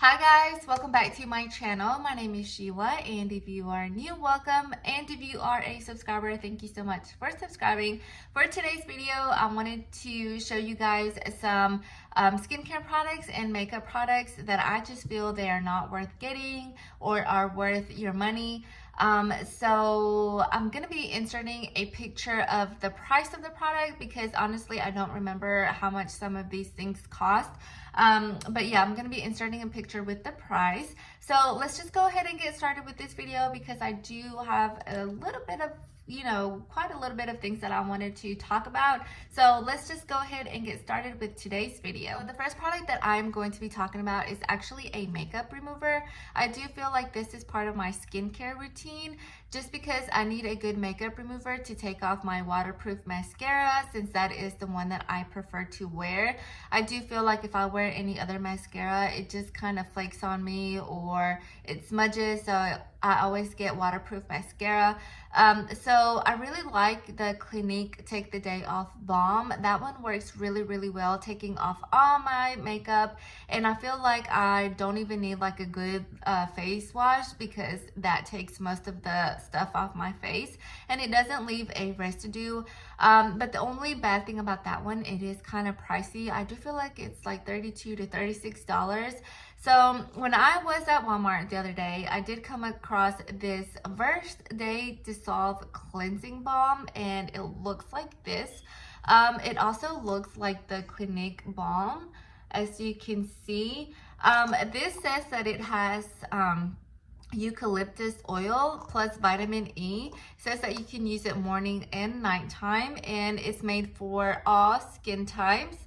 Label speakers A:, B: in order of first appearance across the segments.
A: Hi guys, welcome back to my channel. My name is Sheila, and if you are new, welcome, and if you are a subscriber, thank you so much for subscribing. For today's video, I wanted to show you guys some skincare products and makeup products that I just feel they are not worth getting or are worth your money. So I'm gonna be inserting a picture of the price of the product because honestly I don't remember how much some of these things cost. But yeah, I'm gonna be inserting a picture with the price. So let's just go ahead and get started with this video because I do have a little bit of quite a little bit of things that I wanted to talk about. So let's just go ahead and get started with today's video. The first product that I'm going to be talking about is actually a makeup remover. I do feel like this is part of my skincare routine just because I need a good makeup remover to take off my waterproof mascara since that is the one that I prefer to wear. I do feel like if I wear any other mascara, it just kind of flakes on me or it smudges, so I always get waterproof mascara. So I really like the Clinique Take the Day Off Balm. That one works really well, taking off all my makeup, and I feel like I don't even need like a good face wash because that takes most of the stuff off my face and it doesn't leave a residue. But the only bad thing about that one, it is kind of pricey. I do feel like it's like $32 to $36. So when I was at Walmart the other day, I did come across this First Day Dissolve Cleansing Balm, and it looks like this. It also looks like the Clinique Balm, as you can see. This says that it has eucalyptus oil plus vitamin E. It says that you can use it morning and nighttime, and it's made for all skin types.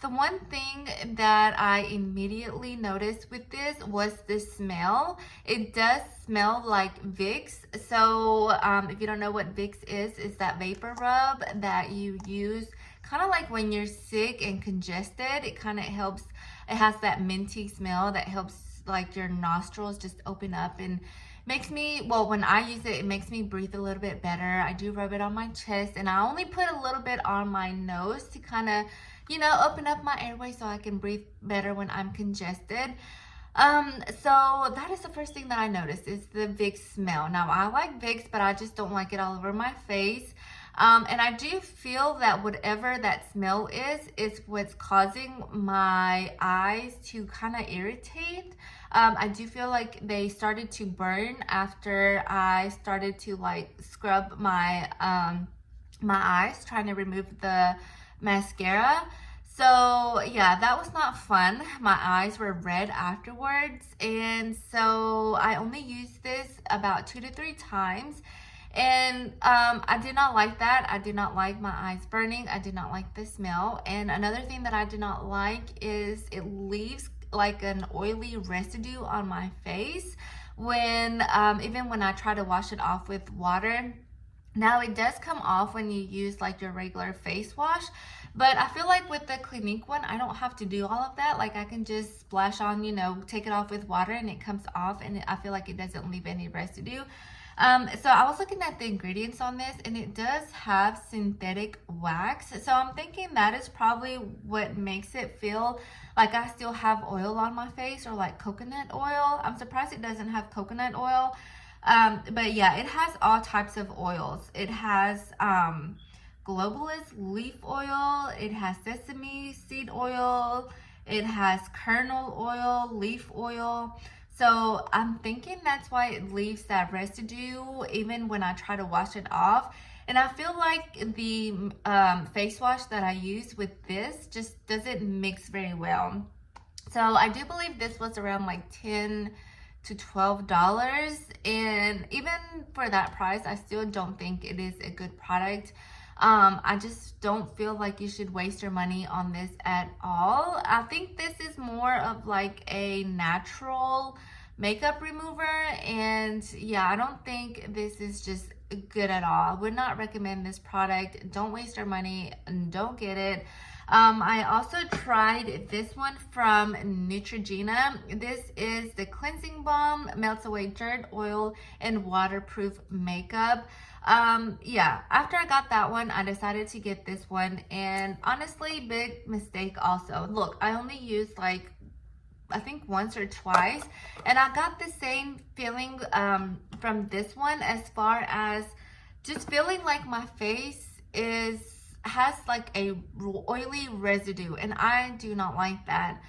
A: The one thing that I immediately noticed with this was the smell. It does smell like Vicks. So if you don't know what Vicks is that vapor rub that you use kind of like when you're sick and congested. It kind of helps. It has that minty smell that helps like your nostrils just open up and makes me, well, when I use it, it makes me breathe a little bit better. I do rub it on my chest, and I only put a little bit on my nose to kind of, open up my airway so I can breathe better when I'm congested. So that is the first thing that I noticed is the Vicks smell. Now I like Vicks, but I just don't like it all over my face. And I do feel that whatever that smell is what's causing my eyes to kind of irritate. I do feel like they started to burn after I started to like scrub my my eyes trying to remove the mascara. So yeah, that was not fun. My eyes were red afterwards, and so I only used this about 2 to 3 times. And I did not like that. I did not like my eyes burning. I did not like the smell. And another thing that I did not like is it leaves like an oily residue on my face when even when I try to wash it off with water. Now it does come off when you use like your regular face wash, but I feel like with the Clinique one, I don't have to do all of that. Like I can just splash on, take it off with water and it comes off, and I feel like it doesn't leave any residue. So I was looking at the ingredients on this, and it does have synthetic wax. So I'm thinking that is probably what makes it feel like I still have oil on my face, or like coconut oil. I'm surprised it doesn't have coconut oil. But yeah, it has all types of oils. It has Globalist leaf oil, it has sesame seed oil, it has kernel oil, leaf oil. So I'm thinking that's why it leaves that residue even when I try to wash it off. And I feel like the face wash that I use with this just doesn't mix very well. So I do believe this was around like $10 to $12, and even for that price I still don't think it is a good product. I just don't feel like you should waste your money on this at all. I think this is more of like a natural makeup remover, and yeah, I don't think this is just good at all. I would not recommend this product. Don't waste your money and don't get it. I also tried this one from Neutrogena. This is the cleansing balm, melts away dirt, oil, and waterproof makeup. Yeah, after I got that one, I decided to get this one, and honestly, big mistake also. Look, I only used like I think once or twice, and I got the same feeling from this one, as far as just feeling like my face has like a oily residue, and I do not like that.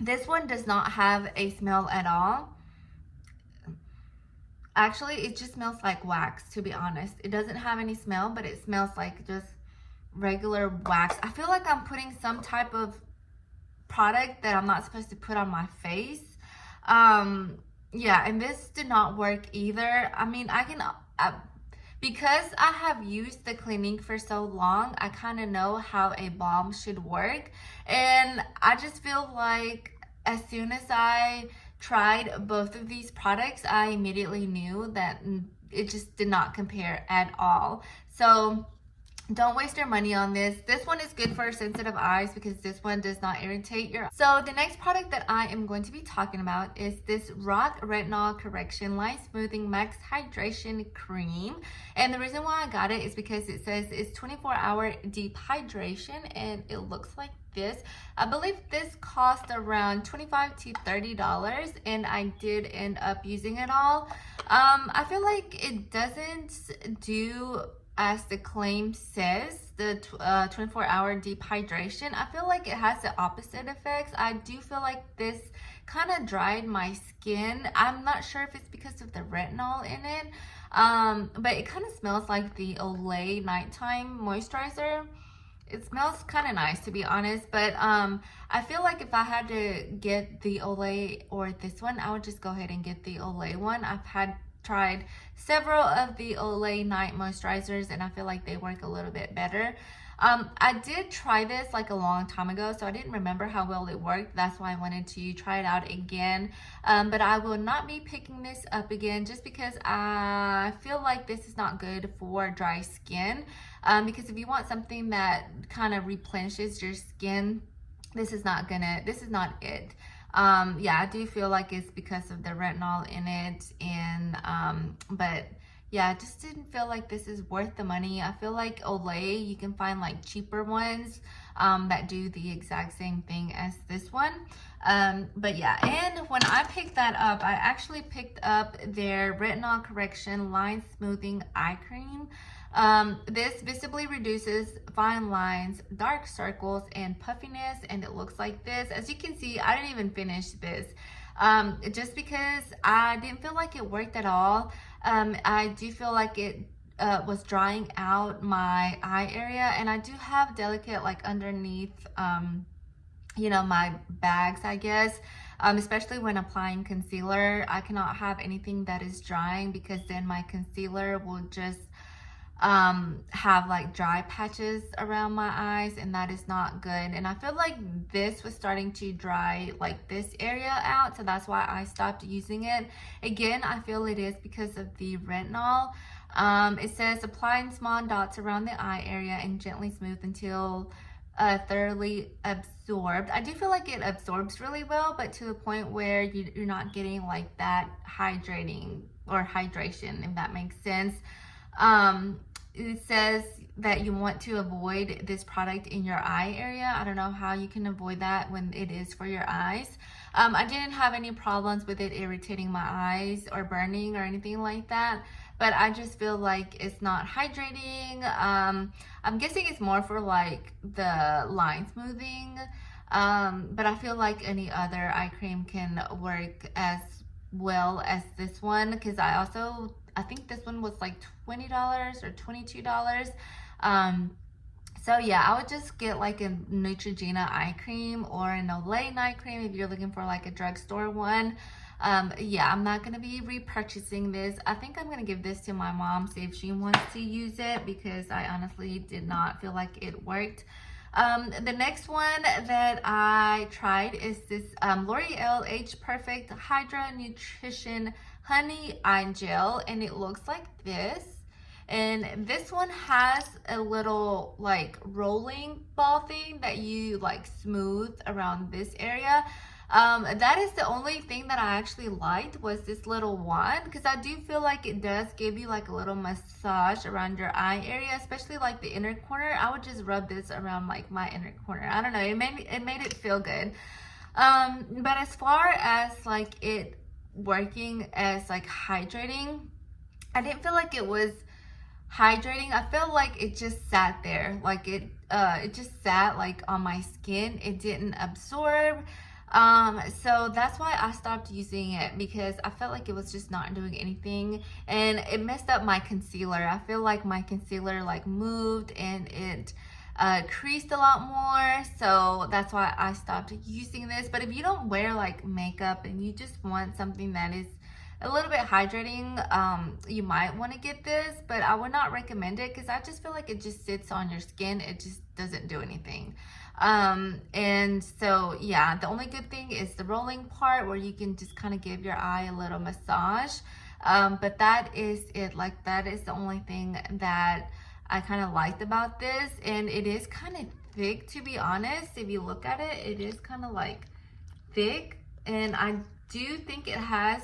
A: This one does not have a smell at all. Actually, it just smells like wax, to be honest. It doesn't have any smell, but it smells like just regular wax. I feel like I'm putting some type of product that I'm not supposed to put on my face. Yeah, and this did not work either. I mean, because I have used the Clinique for so long, I kind of know how a balm should work. And I just feel like as soon as I tried both of these products, I immediately knew that it just did not compare at all. So don't waste your money on this. This one is good for sensitive eyes because this one does not irritate your eyes. So the next product that I am going to be talking about is this RoC Retinol Correction Line Smoothing Max Hydration Cream. And the reason why I got it is because it says it's 24-hour deep hydration, and it looks like this. I believe this cost around $25 to $30, and I did end up using it all. I feel like it doesn't do as the claim says, the 24-hour deep hydration. I feel like it has the opposite effects. I do feel like this kind of dried my skin. I'm not sure if it's because of the retinol in it, but it kind of smells like the Olay nighttime moisturizer. It smells kind of nice, to be honest, but I feel like if I had to get the Olay or this one, I would just go ahead and get the Olay one. I've tried several of the Olay night moisturizers, and I feel like they work a little bit better. I did try this like a long time ago, so I didn't remember how well it worked. That's why I wanted to try it out again. But I will not be picking this up again just because I feel like this is not good for dry skin. Because if you want something that kind of replenishes your skin, this is not it. Yeah, I do feel like it's because of the retinol in it, and but yeah, I just didn't feel like this is worth the money. I feel like Olay, you can find like cheaper ones that do the exact same thing as this one. But yeah, and when I picked that up, I actually picked up their Retinol Correction Line Smoothing Eye Cream. This visibly reduces fine lines, dark circles, and puffiness, and it looks like this. As you can see, I didn't even finish this just because I didn't feel like it worked at all. I do feel like it was drying out my eye area, and I do have delicate like underneath you know, my bags, I guess. Especially when applying concealer, I cannot have anything that is drying because then my concealer will just have like dry patches around my eyes, and that is not good. And I feel like this was starting to dry like this area out, so that's why I stopped using it. Again, I feel it is because of the retinol. It says apply in small dots around the eye area and gently smooth until thoroughly absorbed. I do feel like it absorbs really well, but to the point where you're not getting like that hydrating or hydration, if that makes sense. It says that you want to avoid this product in your eye area. I don't know how you can avoid that when it is for your eyes. I didn't have any problems with it irritating my eyes or burning or anything like that, but I just feel like it's not hydrating. I'm guessing it's more for like the line smoothing, but I feel like any other eye cream can work as well as this one, because I think this one was like $20 or $22. So yeah, I would just get like a Neutrogena eye cream or an Olay night cream if you're looking for like a drugstore one. Yeah, I'm not going to be repurchasing this. I think I'm going to give this to my mom, see if she wants to use it, because I honestly did not feel like it worked. The next one that I tried is this L'Oreal Age Perfect Hydra Nutrition Honey Eye Gel, and it looks like this. And this one has a little like rolling ball thing that you like smooth around this area. That is the only thing that I actually liked, was this little one, because I do feel like it does give you like a little massage around your eye area, especially like the inner corner. I would just rub this around like my inner corner. I don't know, it made it feel good. But as far as like it working as like hydrating, I didn't feel like it was hydrating. I feel like it just sat there, like it just sat like on my skin. It didn't absorb. So that's why I stopped using it, because I felt like it was just not doing anything, and it messed up my concealer. I feel like my concealer like moved and it creased a lot more, so that's why I stopped using this. But if you don't wear like makeup and you just want something that is a little bit hydrating, you might want to get this, but I would not recommend it because I just feel like it just sits on your skin. It just doesn't do anything. And so yeah, the only good thing is the rolling part where you can just kind of give your eye a little massage. But that is it. Like, that is the only thing that I kind of liked about this. And it is kind of thick, to be honest. If you look at it, it is kind of like thick, and I do think it has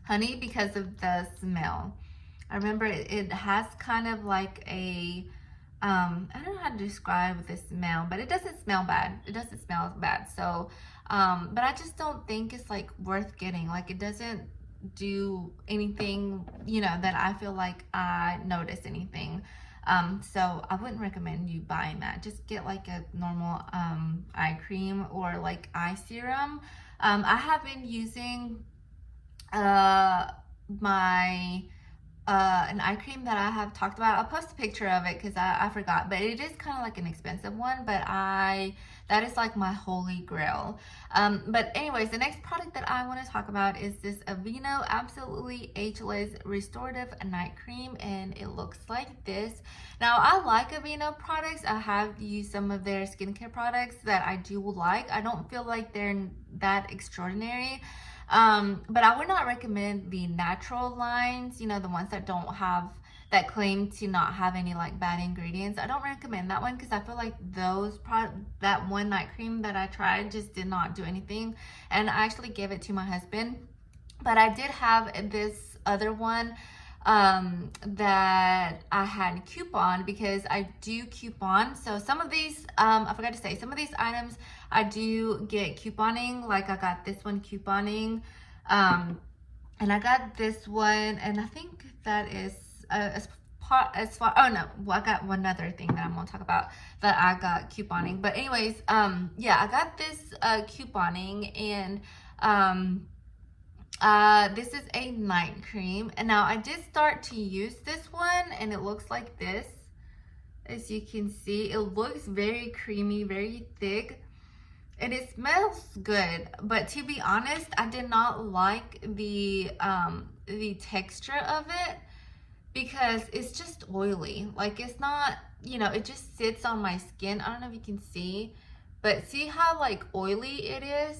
A: honey because of the smell. I remember it has kind of like a I don't know how to describe the smell, but it doesn't smell bad. It doesn't smell bad. So but I just don't think it's like worth getting. Like, it doesn't do anything, you know, that I feel like I notice anything. So I wouldn't recommend you buying that. Just get like a normal eye cream or like eye serum. I have been using my an eye cream that I have talked about. I'll post a picture of it because I forgot, but it is kind of like an expensive one, but that is like my holy grail. But anyways, the next product that I want to talk about is this Aveeno Absolutely Ageless Restorative Night Cream, and it looks like this. Now, I like Aveeno products. I have used some of their skincare products that I do like. I don't feel like they're that extraordinary. But I would not recommend the natural lines, you know, the ones that don't have, that claim to not have any like bad ingredients. I don't recommend that one because I feel like that one night cream that I tried just did not do anything, and I actually gave it to my husband. But I did have this other one that I had coupon, because I do coupon. So some of these, I forgot to say, some of these items I do get couponing. Like, I got this one couponing, and I got this one, and I think that is as far, oh no, well, I got one other thing that I'm gonna talk about that I got couponing. But anyways, yeah, I got this couponing, and this is a night cream, and now I did start to use this one, and it looks like this. As you can see, it looks very creamy, very thick, and it smells good. But to be honest, I did not like the texture of it, because it's just oily. Like, it's not, you know, it just sits on my skin. I don't know if you can see, but see how like oily it is.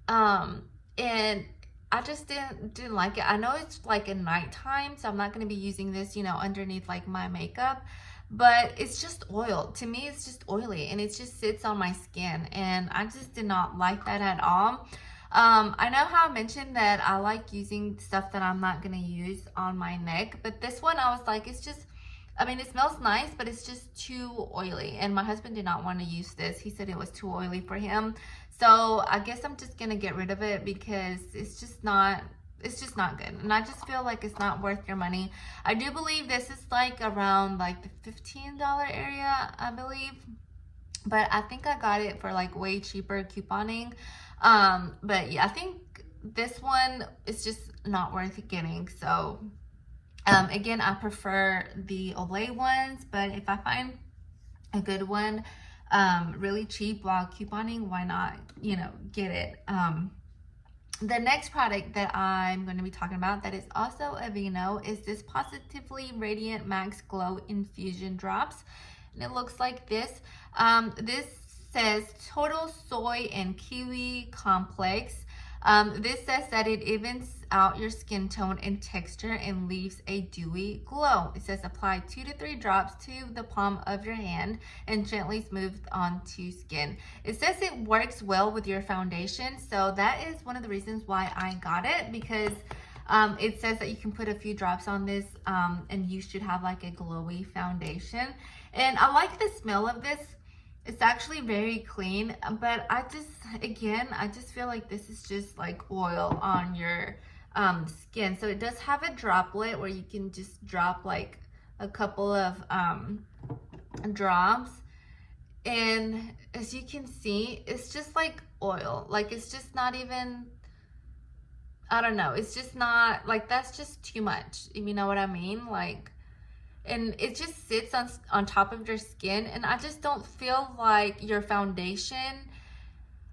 A: And I just didn't like it. I know it's like a nighttime, so I'm not going to be using this, you know, underneath like my makeup, but it's just oil. To me, it's just oily, and it just sits on my skin, and I just did not like that at all. I know how I mentioned that I like using stuff that I'm not going to use on my neck, but this one I was like, it's just, I mean, it smells nice, but it's just too oily, and my husband did not want to use this. He said it was too oily for him. So I guess I'm just gonna get rid of it because it's just not good, and I just feel like it's not worth your money. I do believe this is like around like the $15 area, I believe, but I think I got it for like way cheaper couponing. But yeah, I think this one is just not worth getting. So again, I prefer the Olay ones, but if I find a good one really cheap while couponing, why not, you know, get it. The next product that I'm going to be talking about that is also Aveeno is this Positively Radiant Max Glow Infusion Drops, and it looks like this. This says Total Soy and Kiwi Complex. This says that it evens out your skin tone and texture and leaves a dewy glow. It says apply 2 to 3 drops to the palm of your hand and gently smooth onto skin. It says it works well with your foundation, so that is one of the reasons why I got it, because it says that you can put a few drops on this and you should have like a glowy foundation. And I like the smell of this. It's actually very clean, but I just feel like this is just like oil on your skin. So it does have a droplet where you can just drop like a couple of drops. And as you can see, it's just like oil. Like it's just not even, I don't know. It's just not like, that's just too much. If you know what I mean? Like, and it just sits on top of your skin, and I just don't feel like your foundation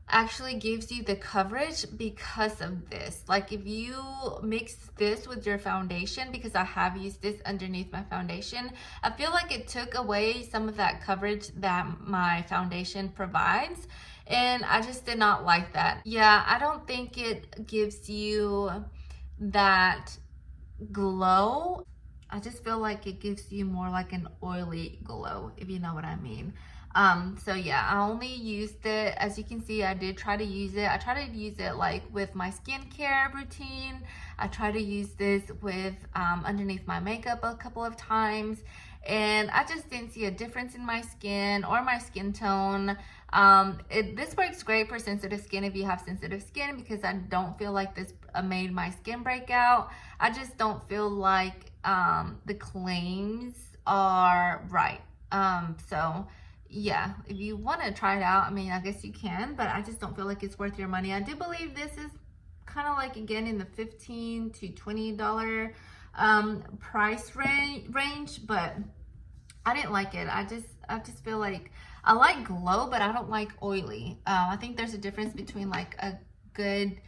A: actually gives you the coverage because of this. Like if you mix this with your foundation, because I have used this underneath my foundation, I feel like it took away some of that coverage that my foundation provides, and I just did not like that. Yeah, I don't think it gives you that glow. I just feel like it gives you more like an oily glow, if you know what I mean. So yeah, I only used it, as you can see, I did try to use it. I try to use it like with my skincare routine. I try to use this with underneath my makeup a couple of times, and I just didn't see a difference in my skin or my skin tone. This works great for sensitive skin if you have sensitive skin, because I don't feel like this made my skin break out. I just don't feel like the claims are right. So yeah, if you want to try it out, I mean, I guess you can, but I just don't feel like it's worth your money. I do believe this is kind of like, again, in the $15 to $20 price range, but I didn't like it. I just feel like I like glow, but I don't like oily. I think there's a difference between like a good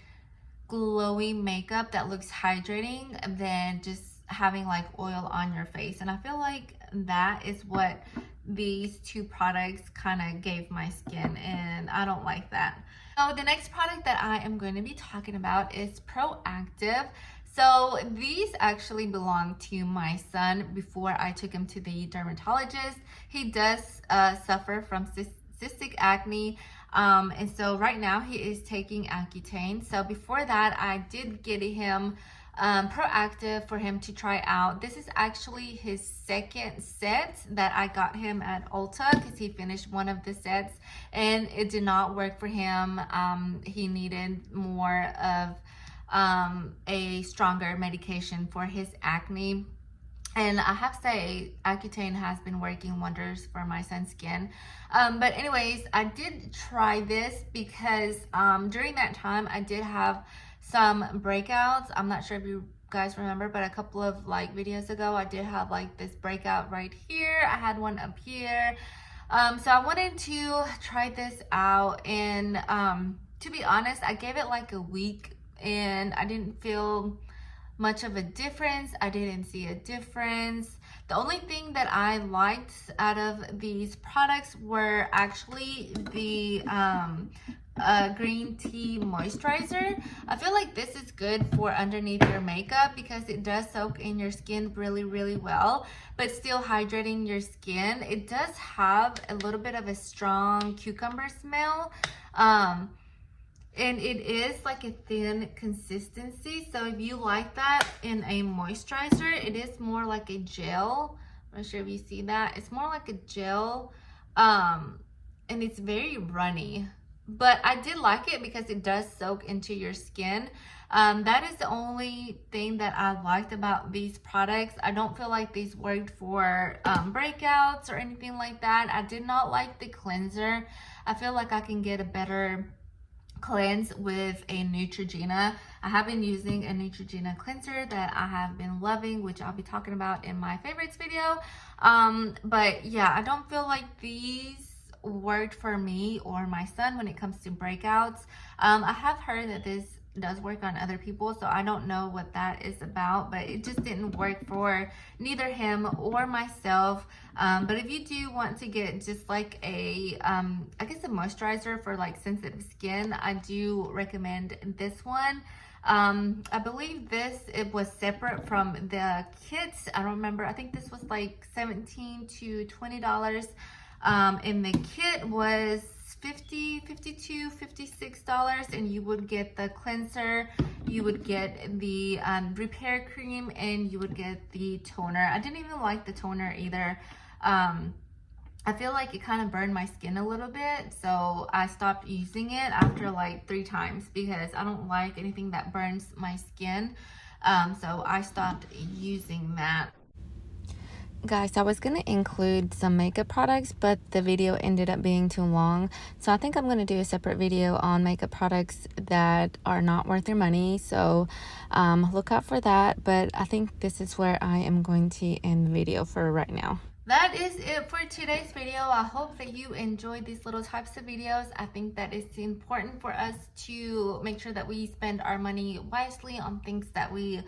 A: glowy makeup that looks hydrating than just having like oil on your face. And I feel like that is what these two products kind of gave my skin, and I don't like that. So the next product that I am going to be talking about is Proactiv. So these actually belong to my son before I took him to the dermatologist. He does suffer from cystic acne. And so right now he is taking Accutane. So before that, I did get him Proactiv for him to try out. This is actually his second set that I got him at Ulta, because he finished one of the sets and it did not work for him. He needed more of a stronger medication for his acne. And I have to say, Accutane has been working wonders for my son's skin. But anyways, I did try this because during that time I did have some breakouts. I'm not sure if you guys remember, but a couple of like videos ago, I did have like this breakout right here. I had one up here. So I wanted to try this out, and to be honest, I gave it like a week and I didn't feel much of a difference. I didn't see a difference. The only thing that I liked out of these products were actually the green tea moisturizer. I feel like this is good for underneath your makeup because it does soak in your skin really well, but still hydrating your skin. It does have a little bit of a strong cucumber smell. And it is like a thin consistency. So if you like that in a moisturizer, it is more like a gel. I'm not sure if you see that. It's more like a gel. And it's very runny. But I did like it because it does soak into your skin. That is the only thing that I liked about these products. I don't feel like these worked for breakouts or anything like that. I did not like the cleanser. I feel like I can get a better cleanse with a Neutrogena. I have been using a Neutrogena cleanser that I have been loving, which I'll be talking about in my favorites video. But yeah, I don't feel like these worked for me or my son when it comes to breakouts. I have heard that this does work on other people, so I don't know what that is about, but it just didn't work for neither him or myself. But if you do want to get just like a I guess a moisturizer for like sensitive skin, I do recommend this one. I believe it was separate from the kits. I don't remember. I think this was like $17 to $20. And the kit was $50, $52, $56, and you would get the cleanser, you would get the repair cream, and you would get the toner. I didn't even like the toner either. I feel like it kind of burned my skin a little bit, so I stopped using it after like 3 times because I don't like anything that burns my skin. So I stopped using that. Guys, I was going to include some makeup products, but the video ended up being too long. So I think I'm going to do a separate video on makeup products that are not worth your money. So look out for that. But I think this is where I am going to end the video for right now. That is it for today's video. I hope that you enjoyed these little types of videos. I think that it's important for us to make sure that we spend our money wisely on things that we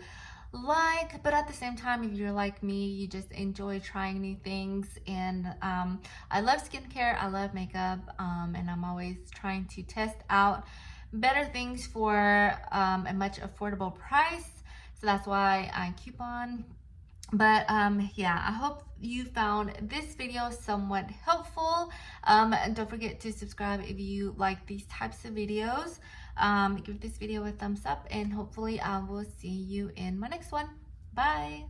A: like, but at the same time, if you're like me, you just enjoy trying new things. And I love skincare, I love makeup, and I'm always trying to test out better things for a much affordable price. So that's why I coupon. But yeah, I hope you found this video somewhat helpful. And don't forget to subscribe if you like these types of videos. Give this video a thumbs up, and hopefully I will see you in my next one. Bye.